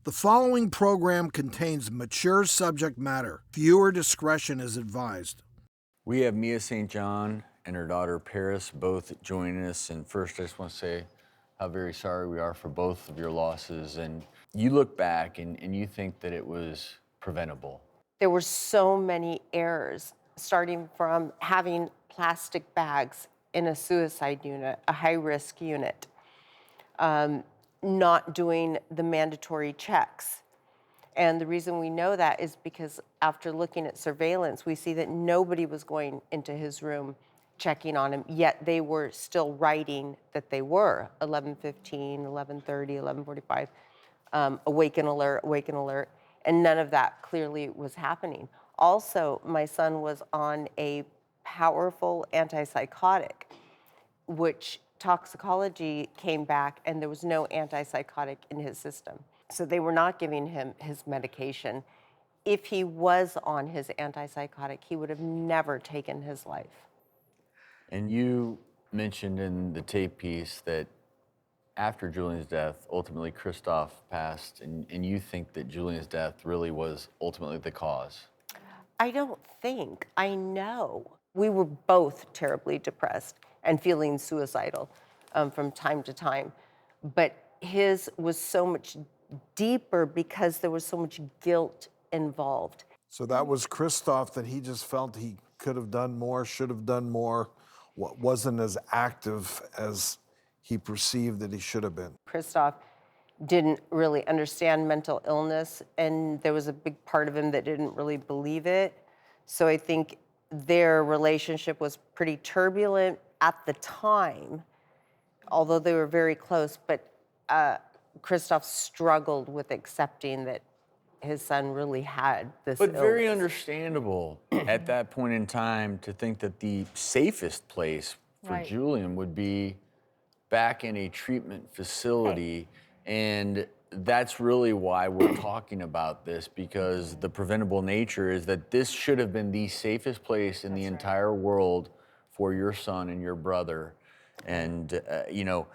The following program contains mature subject matter. Viewer discretion is advised. We have Mia St. John and her daughter Paris both joining us. And first, I just want to say how very sorry we are for both of your losses. And you look back and you think that it was preventable. There were so many errors, starting from having plastic bags in a suicide unit, a high-risk unit, not doing the mandatory checks. And the reason we know that is because after looking at surveillance, we see that nobody was going into his room checking on him, yet they were still writing that they were 11:15, 11:30, 11:45, awaken alert, and none of that clearly was happening. Also, my son was on a powerful antipsychotic, which toxicology came back and there was no antipsychotic in his system. So they were not giving him his medication. If he was on his antipsychotic, he would have never taken his life. And you mentioned in the tape piece that after Julian's death, ultimately Christoph passed, and you think that Julian's death really was ultimately the cause. I don't think, I know. We were both terribly depressed and feeling suicidal from time to time. But his was so much deeper because there was so much guilt involved. So that was Christoph, that he just felt he could have done more, should have done more, wasn't as active as he perceived that he should have been. Christoph didn't really understand mental illness, and there was a big part of him that didn't really believe it. So I think their relationship was pretty turbulent at the time, although they were very close, but Christoph struggled with accepting that his son really had this But very illness. understandable at that point in time to think that the safest place for Julian would be back in a treatment facility. And that's really why we're talking about this, because the preventable nature is that this should have been the safest place in the entire world for your son and your brother. And, you know,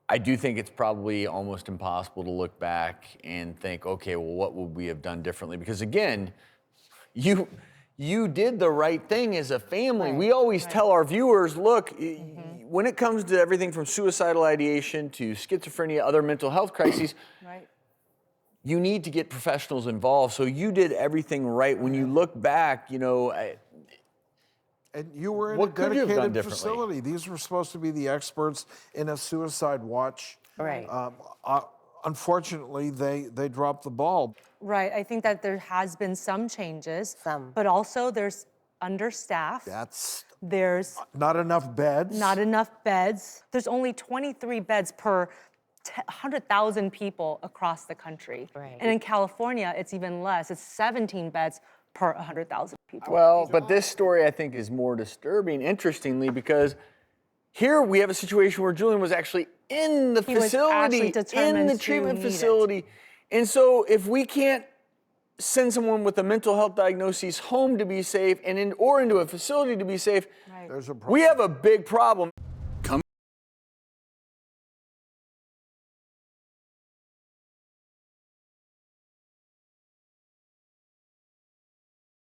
I do think it's probably almost impossible to look back and think, okay, well, what would we have done differently? Because again, you did the right thing as a family. We always tell our viewers, look, when it comes to everything from suicidal ideation to schizophrenia, other mental health crises, you need to get professionals involved. So you did everything right. When you look back, you know, And you were in What a could you have done dedicated differently? facility. These were supposed to be the experts in a suicide watch. Right. Unfortunately, they dropped the ball. Right, I think that there has been some changes. Some. But also there's understaffed. That's There's not enough beds. not enough beds. There's only 23 beds per 100,000 people across the country. Right. And in California, it's even less. It's 17 beds per 100,000 people. well, but this story I think is more disturbing, interestingly, because here we have a situation where Julian was actually in the He was facility, actually in determined the to treatment need it. facility. And so if we can't send someone with a mental health diagnosis home to be safe or into a facility to be safe, Right. There's a problem. we have a big problem.